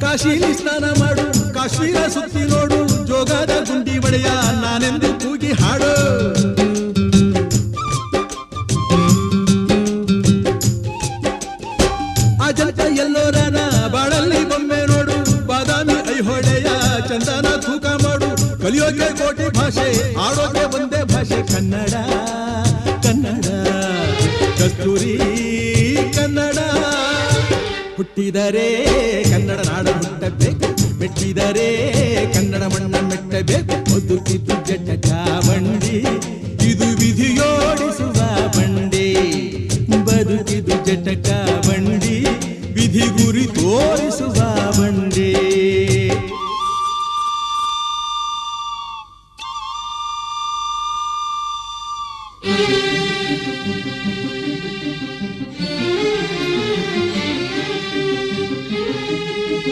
ಕಾಶಿಲಿ ಸ್ನಾನ ಮಾಡು, ಕಾಶ್ಮೀರ ಸುತ್ತಿ ನೋಡು, ಜೋಗದ ಗುಂಡಿ ಒಡೆಯ ನಾನೆಂದು ಕೂಗಿ ಹಾಡು. ಅಜಂತ ಎಲ್ಲೋರನ ಬಾಳಲ್ಲಿ ಬೊಮ್ಮೆ ನೋಡು, ಬಾದಾಮಿ ಐಹೊಳೆಯ ಚಂದನ ತೂಕ ಮಾಡು. ಕಲಿಯೋಕೆ ಕೋಟಿ ಭಾಷೆ, ಆಡೋಕೆ ಒಂದೇ ಭಾಷೆ ಕನ್ನಡ ಕನ್ನಡ, ಕಸ್ತೂರಿ ಕನ್ನಡ. ಹುಟ್ಟಿದರೆ